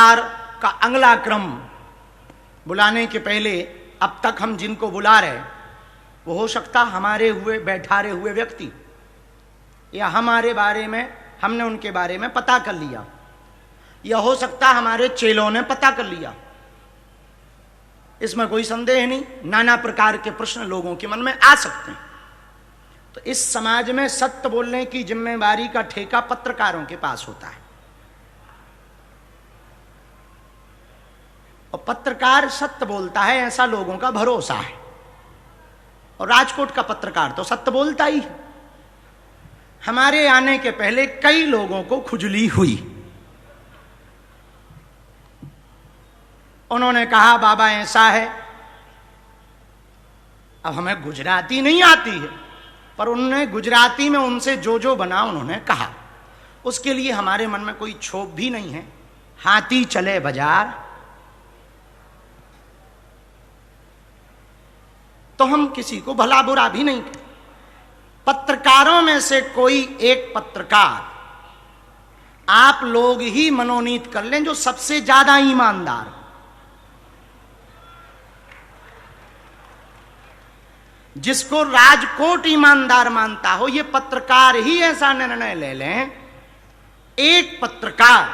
नमस्कार का अगला क्रम बुलाने के पहले अब तक हम जिनको बुला रहे वो हो सकता हमारे हुए बैठारे हुए व्यक्ति या हमारे बारे में हमने उनके बारे में पता कर लिया, या हो सकता हमारे चेलों ने पता कर लिया। इसमें कोई संदेह नहीं, नाना प्रकार के प्रश्न लोगों के मन में आ सकते हैं। तो इस समाज में सत्य बोलने की जिम्मेवारी का ठेका पत्रकारों के पास होता है, और पत्रकार सत्य बोलता है ऐसा लोगों का भरोसा है। और राजकोट का पत्रकार तो सत्य बोलता ही है। हमारे आने के पहले कई लोगों को खुजली हुई। उन्होंने कहा बाबा ऐसा है। अब हमें गुजराती नहीं आती है, पर उन्होंने गुजराती में उनसे जो जो बना उन्होंने कहा। उसके लिए हमारे मन में कोई क्षोभ भी नहीं है। हाथी चले बाजार, तो हम किसी को भला बुरा भी नहीं कहते। पत्रकारों में से कोई एक पत्रकार आप लोग ही मनोनीत कर लें जो सबसे ज्यादा ईमानदार, जिसको राजकोट ईमानदार मानता हो, ये पत्रकार ही ऐसा निर्णय ले लें। एक पत्रकार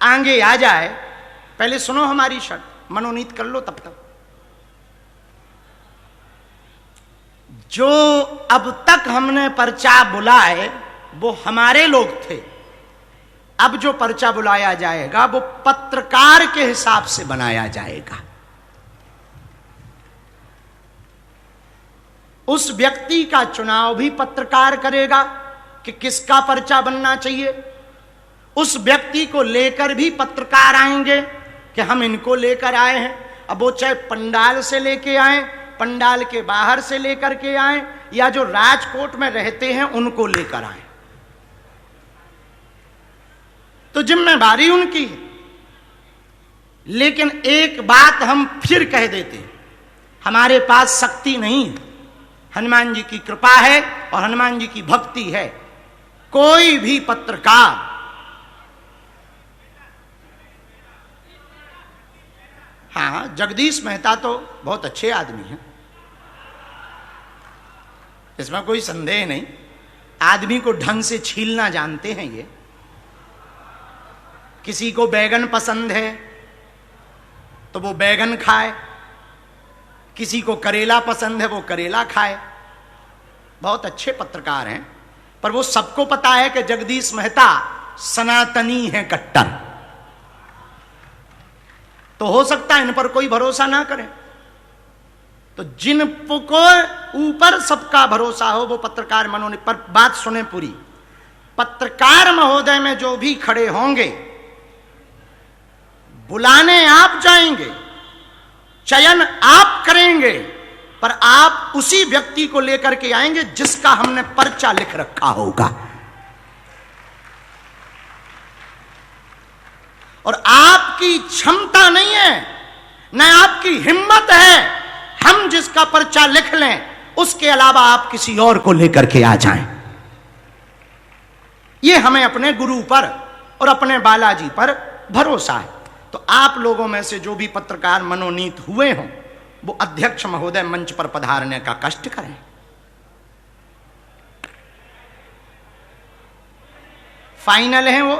आगे आ जाए, पहले सुनो हमारी शर्त, मनोनीत कर लो तब तक। जो अब तक हमने पर्चा बुलाए वो हमारे लोग थे। अब जो पर्चा बुलाया जाएगा वो पत्रकार के हिसाब से बनाया जाएगा। उस व्यक्ति का चुनाव भी पत्रकार करेगा कि किसका पर्चा बनना चाहिए। उस व्यक्ति को लेकर भी पत्रकार आएंगे कि हम इनको लेकर आए हैं। अब वो चाहे पंडाल से लेके आए, पंडाल के बाहर से लेकर के आए, या जो राजकोट में रहते हैं उनको लेकर आए, तो जिम्मेदारी उनकी है। लेकिन एक बात हम फिर कह देते हैं, हमारे पास शक्ति नहीं है, हनुमान जी की कृपा है और हनुमान जी की भक्ति है। कोई भी पत्रकार हाँ, जगदीश मेहता तो बहुत अच्छे आदमी हैं, इसमें कोई संदेह नहीं। आदमी को ढंग से छीलना जानते हैं ये। किसी को बैगन पसंद है तो वो बैगन खाए, किसी को करेला पसंद है वो करेला खाए। बहुत अच्छे पत्रकार हैं, पर वो सबको पता है कि जगदीश मेहता सनातनी है कट्टर। तो हो सकता है इन पर कोई भरोसा ना करे। तो जिन को ऊपर सबका भरोसा हो वो पत्रकार मनोनीत। पर बात सुने पूरी, पत्रकार महोदय में जो भी खड़े होंगे, बुलाने आप जाएंगे, चयन आप करेंगे, पर आप उसी व्यक्ति को लेकर के आएंगे जिसका हमने पर्चा लिख रखा होगा। और आपकी क्षमता नहीं है, न आपकी हिम्मत है हम जिसका पर्चा लिख लें उसके अलावा आप किसी और को लेकर के आ जाएं। ये हमें अपने गुरु पर और अपने बालाजी पर भरोसा है। तो आप लोगों में से जो भी पत्रकार मनोनीत हुए हों वो अध्यक्ष महोदय मंच पर पधारने का कष्ट करें। फाइनल है वो,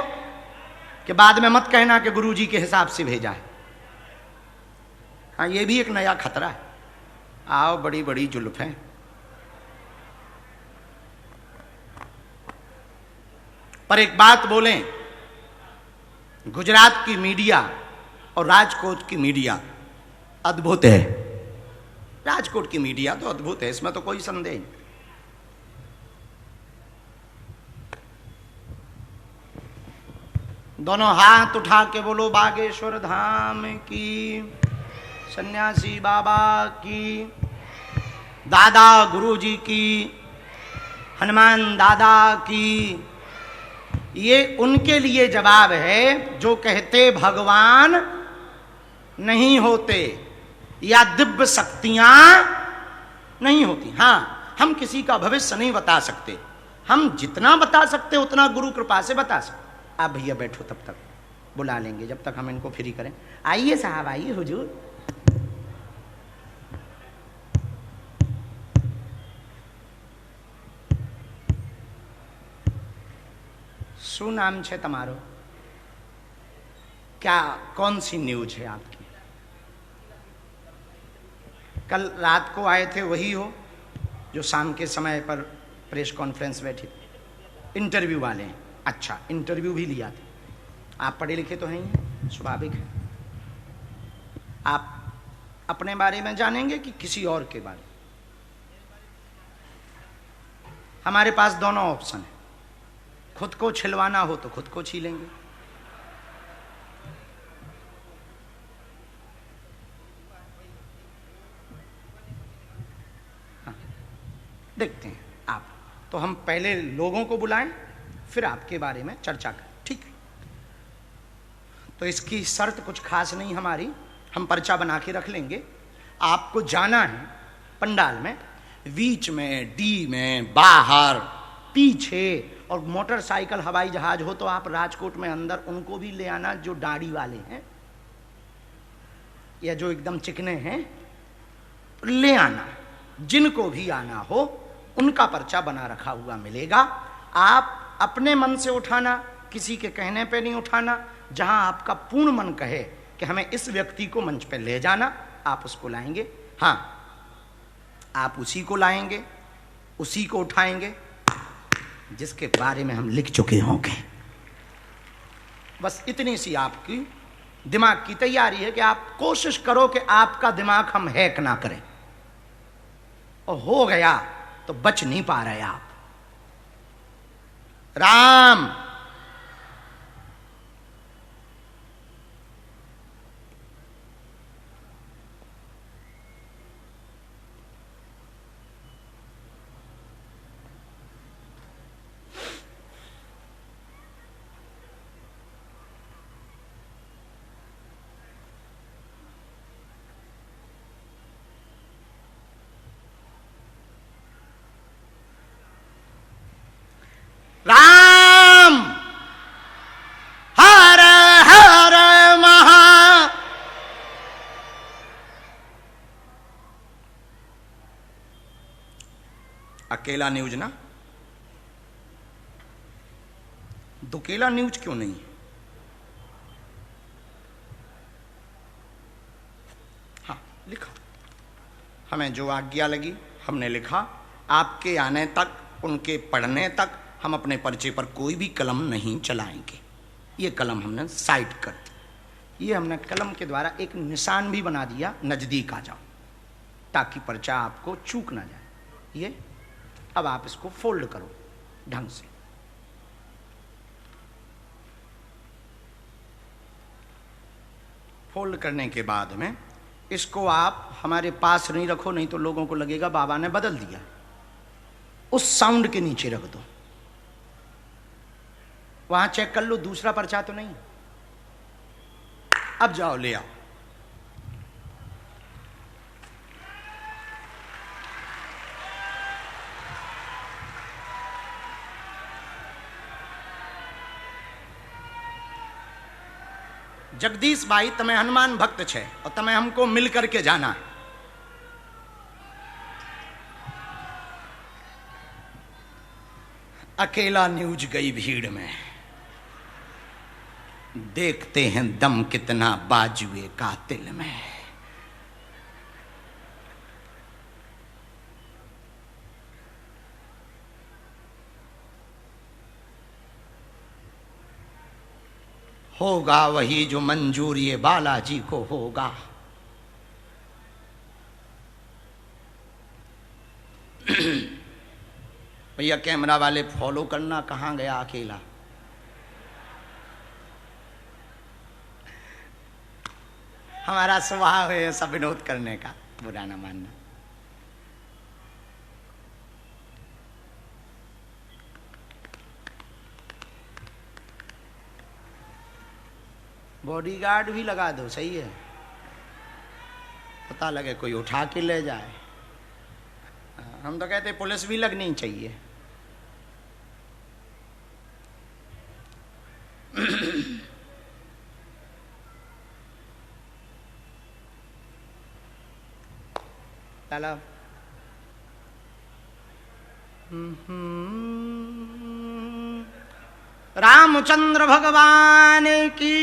कि बाद में मत कहना कि गुरुजी के हिसाब से भेजा है। हाँ, ये भी एक नया खतरा है। आओ, बड़ी बड़ी जुल्फें। पर एक बात बोलें, गुजरात की मीडिया और राजकोट की मीडिया अद्भुत है। राजकोट की मीडिया तो अद्भुत है, इसमें तो कोई संदेह नहीं। दोनों हाथ उठा के बोलो बागेश्वर धाम की, सन्यासी बाबा की, दादा गुरुजी की, हनुमान दादा की। ये उनके लिए जवाब है जो कहते भगवान नहीं होते या दिव्य शक्तियां नहीं होती। हां, हम किसी का भविष्य नहीं बता सकते, हम जितना बता सकते उतना गुरु कृपा से बता सकते। आप भैया बैठो तब तक। बुला लेंगे जब तक हम इनको फ्री करें। आइए साहब, आइए हुजूर। શું નામ છે તમારો? क्या कौन सी न्यूज है आपकी? कल रात को आए थे वही हो जो शाम के समय पर प्रेस कॉन्फ्रेंस बैठी? इंटरव्यू वाले हैं? अच्छा, इंटरव्यू भी लिया था। आप पढ़े लिखे तो हैं ही, स्वाभाविक है। आप अपने बारे में जानेंगे कि किसी और के बारे में? हमारे पास दोनों ऑप्शन है। खुद को छिलवाना हो तो खुद को छीलेंगे, हाँ, देखते हैं आप। तो हम पहले लोगों को बुलाएं, फिर आपके बारे में चर्चा करें, ठीक है? तो इसकी शर्त कुछ खास नहीं हमारी, हम पर्चा बना के रख लेंगे। आपको जाना है पंडाल में, बीच में, डी में, बाहर, पीछे, और मोटरसाइकिल हवाई जहाज हो तो आप राजकोट में अंदर उनको भी ले आना जो दाढ़ी वाले हैं या जो एकदम चिकने हैं, ले आना। जिनको भी आना हो उनका पर्चा बना रखा हुआ मिलेगा। आप अपने मन से उठाना, किसी के कहने पे नहीं उठाना। जहां आपका पूर्ण मन कहे कि हमें इस व्यक्ति को मंच पे ले जाना, आप उसको लाएंगे। हाँ, आप उसी को लाएंगे, उसी को उठाएंगे जिसके बारे में हम लिख चुके होंगे। बस इतनी सी आपकी दिमाग की तैयारी है कि आप कोशिश करो कि आपका दिमाग हम हैक ना करें, और हो गया तो बच नहीं पा रहे आप। राम राम हर हर महा। अकेला न्यूज ना, दुकेला न्यूज क्यों नहीं? हाँ, लिखा, हमें जो आज्ञा लगी हमने लिखा। आपके आने तक, उनके पढ़ने तक हम अपने पर्चे पर कोई भी कलम नहीं चलाएंगे। ये कलम हमने साइड कर दी। ये हमने कलम के द्वारा एक निशान भी बना दिया, नजदीक आ जाओ, ताकि पर्चा आपको चूक ना जाए। ये अब आप इसको फोल्ड करो ढंग से। फोल्ड करने के बाद में इसको आप हमारे पास नहीं रखो, नहीं तो लोगों को लगेगा बाबा ने बदल दिया। उस साउंड के नीचे रख दो। वहां चेक कर लो दूसरा पर्चा तो नहीं। अब जाओ ले आओ। जगदीश भाई, तमे हनुमान भक्त छे और तमे हमको मिल करके जाना है। अकेला न्यूज गई भीड़ में, देखते हैं दम कितना बाजुए कातिल में। होगा वही जो मंजूर ये बालाजी को होगा। भैया कैमरा वाले फॉलो करना, कहाँ गया अकेला? हमारा स्वभाव है सब विनोद करने का, बुरा ना मानना। बॉडीगार्ड भी लगा दो, सही है, पता लगे कोई उठा के ले जाए। हम तो कहते पुलिस भी लगनी चाहिए। लाला। रामचंद्र भगवान की।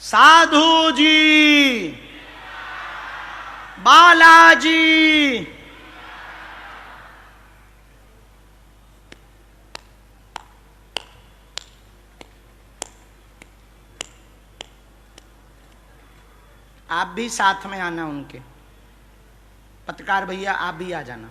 साधु जी, बालाजी, आप भी साथ में आना उनके। पत्रकार भैया आप भी आ जाना।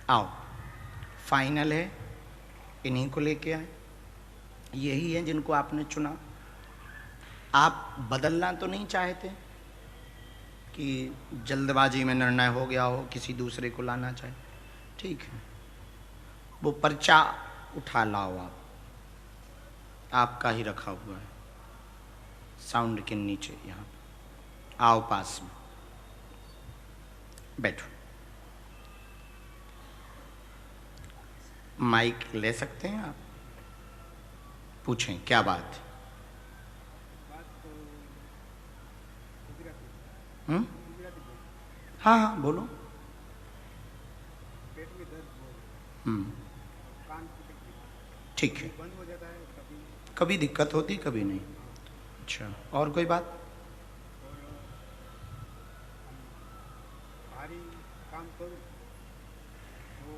आओ, फाइनल है, इन्हीं को लेके आए। यही है जिनको आपने चुना। आप बदलना तो नहीं चाहते कि जल्दबाजी में निर्णय हो गया हो, किसी दूसरे को लाना चाहे। ठीक है, वो पर्चा उठा लाओ। आप आपका ही रखा हुआ है साउंड के नीचे। यहाँ आओ, पास में बैठो। माइक ले सकते हैं आप? पूछें क्या बात है? हाँ हाँ बोलो। पेट में दर्द, कान की तकलीफ, ठीक है। बंद हो जाता है, कभी दिक्कत होती, कभी नहीं। अच्छा, और कोई बात? भारी काम करो वो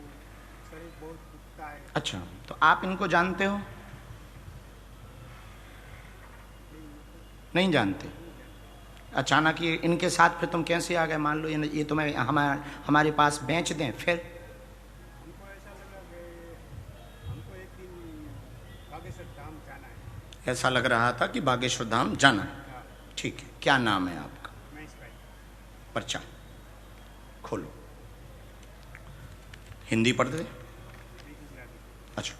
शरीर बहुत दुखता है। अच्छा, तो आप इनको जानते हो? नहीं जानते? अचानक ये इनके साथ फिर तुम कैसे आ गए? मान लो ये तुम्हें हमारे पास बेच दें, फिर? हमको ऐसा लगा कि हमको एक दिन बागेश्वर धाम जाना है। ऐसा लग रहा था कि बागेश्वर धाम जाना है। हाँ, ठीक है, क्या नाम है आपका? महेश भाई। पर्चा खोलो। हिंदी पढ़ दे। अच्छा,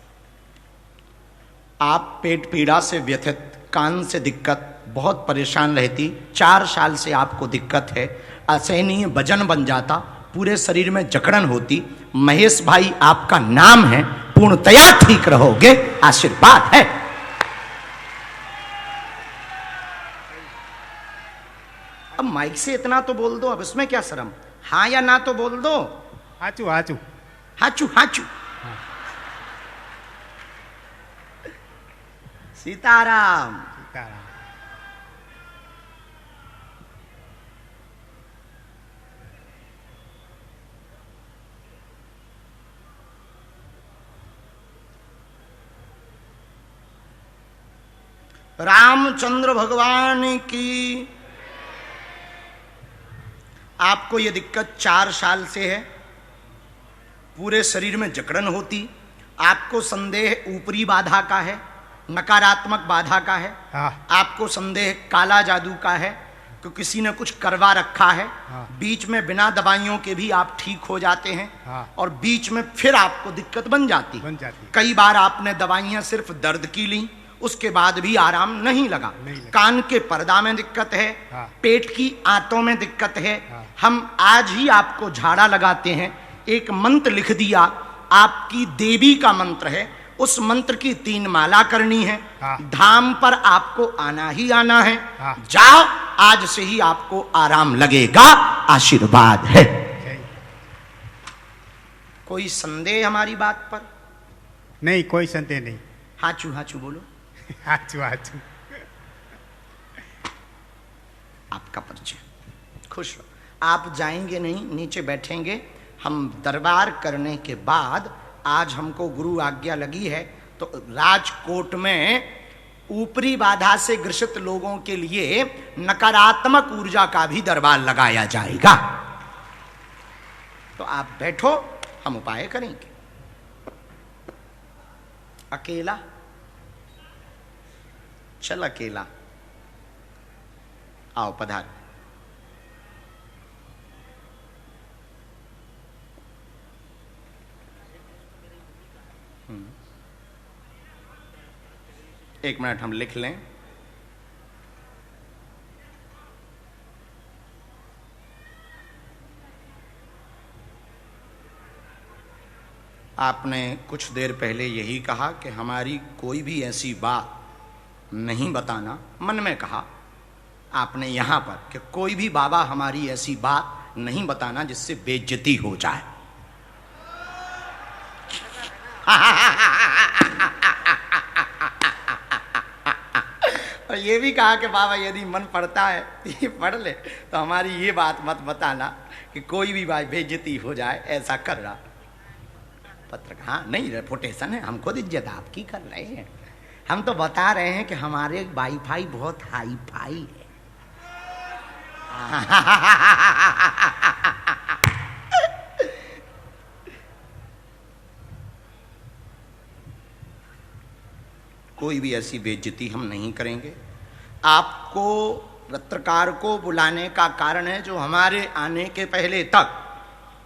आप पेट पीड़ा से व्यथित, कान से दिक्कत, बहुत परेशान रहती, 4 साल से आपको दिक्कत है, असहनीय वजन बन जाता, पूरे शरीर में जकड़न होती। महेश भाई आपका नाम है, पूर्णतया ठीक रहोगे, आशीर्वाद है। अब माइक से इतना तो बोल दो, अब इसमें क्या शर्म? हाँ या ना तो बोल दो। हाचू हाचू हाचू हाचू। सीताराम। सीताराम। रामचंद्र भगवान की। आपको यह दिक्कत 4 साल से है, पूरे शरीर में जकड़न होती। आपको संदेह ऊपरी बाधा का है, नकारात्मक बाधा का है। हाँ। आपको संदेह काला जादू का है। कि किसी ने कुछ करवा रखा है, हाँ। बीच में बिना दवाइयों के भी आप ठीक हो जाते हैं, हाँ। और बीच में फिर आपको दिक्कत बन जाती है। कई बार आपने दवाइयां सिर्फ दर्द की ली, उसके बाद भी आराम नहीं लगा। कान के पर्दा में दिक्कत है, हाँ। पेट की आंतों में दिक्कत है, हाँ। हम आज ही आपको झाड़ा लगाते हैं, एक मंत्र लिख दिया, आपकी देवी का मंत्र है, उस मंत्र की 3 माला करनी है। हाँ। धाम पर आपको आना ही आना है। हाँ। जाओ, आज से ही आपको आराम लगेगा, आशीर्वाद है। कोई संदेह हमारी बात पर? नहीं, कोई संदेह नहीं। हाचू हाचू बोलो। हाचू हाचू। आपका परिचय। खुश रहो। आप जाएंगे नहीं, नीचे बैठेंगे। हम दरबार करने के बाद, आज हमको गुरु आज्ञा लगी है, तो राजकोट में ऊपरी बाधा से ग्रसित लोगों के लिए नकारात्मक ऊर्जा का भी दरबार लगाया जाएगा। तो आप बैठो, हम उपाय करेंगे। अकेला चल, अकेला आओ, पधार। एक मिनट हम लिख लें। आपने कुछ देर पहले यही कहा कि हमारी कोई भी ऐसी बात नहीं बताना, मन में कहा आपने यहां पर कि कोई भी बाबा हमारी ऐसी बात नहीं बताना जिससे बेइज्जती हो जाए। और ये भी कहा कि बाबा यदि मन पड़ता है ये पढ़ ले, तो हमारी ये बात मत बताना कि कोई भी बात बेइज्जती हो जाए, ऐसा कर रहा पत्र। हाँ नहीं, रेपुटेशन है, हम खुद इज्जत आपकी कर रहे हैं। हम तो बता रहे हैं कि हमारे वाईफाई बहुत हाई फाई है। कोई भी ऐसी बेइज्जती हम नहीं करेंगे। आपको पत्रकार को बुलाने का कारण है, जो हमारे आने के पहले तक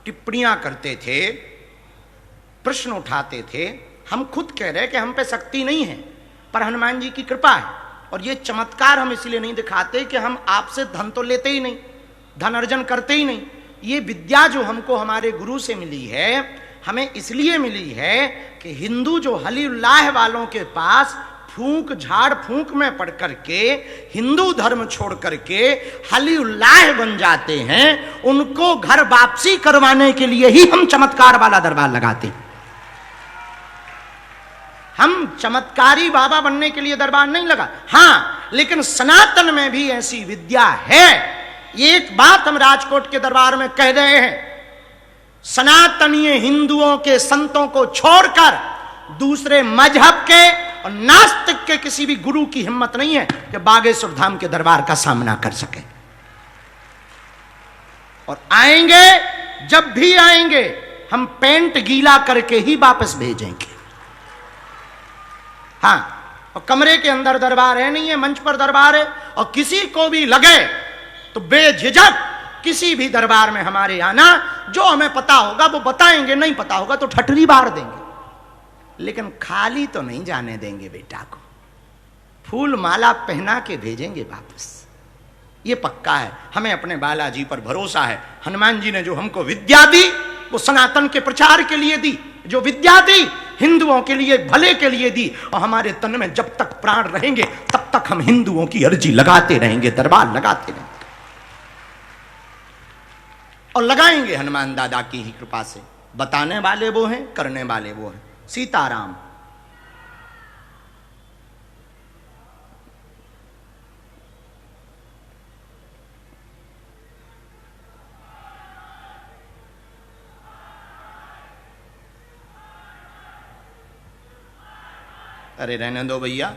टिप्पणियां करते थे, प्रश्न उठाते थे, हम खुद कह रहे कि हम पे शक्ति नहीं है, पर हनुमान जी की कृपा है। और ये चमत्कार हम इसलिए नहीं दिखाते कि हम आपसे धन तो लेते ही नहीं, धन अर्जन करते ही नहीं। ये विद्या जो हमको हमारे गुरु से मिली है, हमें इसलिए मिली है कि हिंदू जो हली उल्लाह वालों के पास फूंक झाड़ फूंक में पड़ करके हिंदू धर्म छोड़ करके हली उल्लाह बन जाते हैं, उनको घर वापसी करवाने के लिए ही हम चमत्कार वाला दरबार लगाते हैं। हम चमत्कारी बाबा बनने के लिए दरबार नहीं लगा। हाँ, लेकिन सनातन में भी ऐसी विद्या है। एक बात हम राजकोट के दरबार में कह रहे हैं, सनातनीय हिंदुओं के संतों को छोड़कर दूसरे मजहब के और नास्तिक के किसी भी गुरु की हिम्मत नहीं है कि बागेश्वर धाम के दरबार का सामना कर सके। और आएंगे, जब भी आएंगे, हम पेंट गीला करके ही वापस भेजेंगे। हाँ, और कमरे के अंदर दरबार है नहीं है, मंच पर दरबार है। और किसी को भी लगे तो बेझिझक किसी भी दरबार में हमारे आना, जो हमें पता होगा वो बताएंगे, नहीं पता होगा तो ठटरी बार देंगे, लेकिन खाली तो नहीं जाने देंगे बेटा को। फूल माला पहना के भेजेंगे वापस, ये पक्का है। हमें अपने बालाजी पर भरोसा है। हनुमान जी ने जो हमको विद्या दी, वो सनातन के प्रचार के लिए दी। जो विद्या दी, हिंदुओं के लिए, भले के लिए दी। और हमारे तन में जब तक प्राण रहेंगे, तब तक हम हिंदुओं की अर्जी लगाते रहेंगे, दरबार लगाते रहेंगे और लगाएंगे हनुमान दादा की ही कृपा से। बताने वाले वो हैं, करने वाले वो हैं। सीताराम। अरे रहने दो भैया,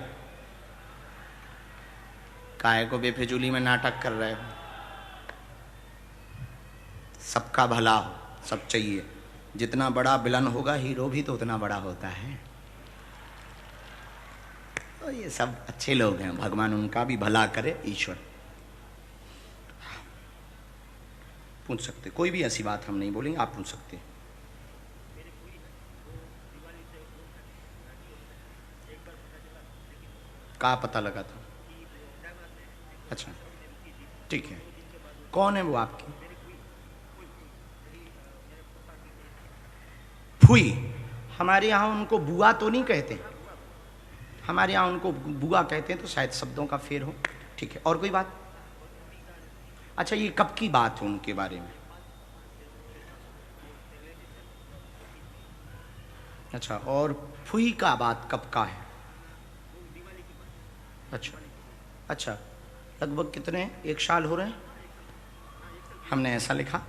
काहे को बेफिजूली में नाटक कर रहे हो। सबका भला हो, सब चाहिए। जितना बड़ा विलन होगा, हीरो भी तो उतना बड़ा होता है। तो ये सब अच्छे लोग हैं, भगवान उनका भी भला करे, ईश्वर। पूछ सकते, कोई भी ऐसी बात हम नहीं बोलेंगे, आप पूछ सकते हैं। कहाँ पता लगा था? अच्छा, ठीक है। कौन है वो आपकी? फुई। हमारे यहाँ उनको बुआ तो नहीं कहते, हमारे यहाँ उनको बुआ कहते हैं, तो शायद शब्दों का फेर हो। ठीक है, और कोई बात? अच्छा, ये कब की बात है उनके बारे में? अच्छा, और फुई का बात कब का है? अच्छा अच्छा, लगभग कितने, 1 साल हो रहे हैं? हमने ऐसा लिखा।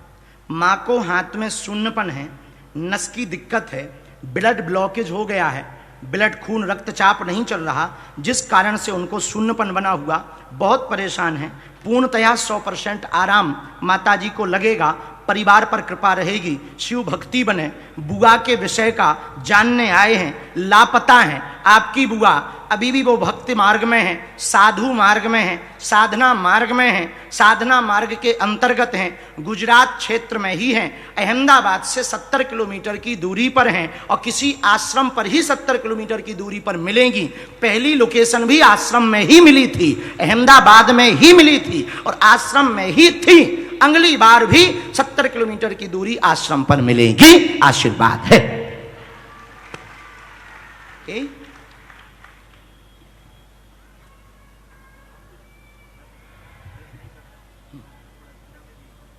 माँ को हाथ में शून्यपन है, नस की दिक्कत है, ब्लड ब्लॉकेज हो गया है, ब्लड खून रक्तचाप नहीं चल रहा, जिस कारण से उनको शून्यपन बना हुआ, बहुत परेशान है। पूर्णतया 100% आराम माताजी को लगेगा, परिवार पर कृपा रहेगी, शिव भक्ति बने। बुआ के विषय का जानने आए हैं, लापता हैं। आपकी बुआ अभी भी वो भक्ति मार्ग में है, साधु मार्ग में है, साधना मार्ग में है, साधना मार्ग के अंतर्गत हैं, गुजरात क्षेत्र में ही हैं, अहमदाबाद से 70 किलोमीटर की दूरी पर हैं, और किसी आश्रम पर ही 70 किलोमीटर की दूरी पर मिलेंगी। पहली लोकेशन भी आश्रम में ही मिली थी, अहमदाबाद में ही मिली थी और आश्रम में ही थी। अगली बार भी 70 किलोमीटर की दूरी आश्रम पर मिलेगी। आशीर्वाद है।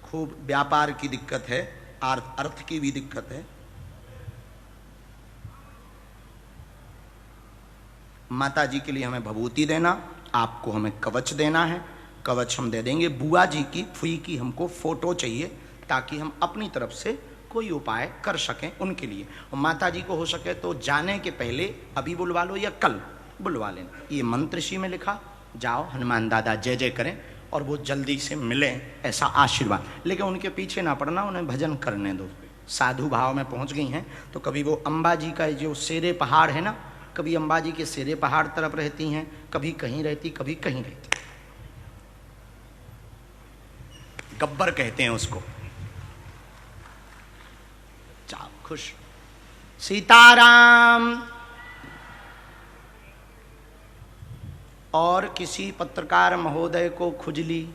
खूब व्यापार की दिक्कत है, अर्थ की भी दिक्कत है। माता जी के लिए हमें भभूति देना, आपको हमें कवच देना है, कवच हम दे देंगे। बुआ जी की, फुई की हमको फोटो चाहिए, ताकि हम अपनी तरफ से कोई उपाय कर सकें उनके लिए। और माता जी को हो सके तो जाने के पहले अभी बुलवा लो या कल बुलवा लेना। ये मंत्र ऋषि में लिखा, जाओ हनुमान दादा जय जय करें और वो जल्दी से मिलें, ऐसा आशीर्वाद। लेकिन उनके पीछे ना पड़ना, उन्हें भजन करने दो। साधु भाव में पहुंच गई हैं तो कभी वो अंबा जी का जो शेरे पहाड़ है ना, कभी अंबा जी के शेरे पहाड़ तरफ रहती हैं, कभी कहीं रहती, कभी कहीं रहती। गब्बर कहते हैं उसको। जाओ खुश। सीताराम। और किसी पत्रकार महोदय को खुजली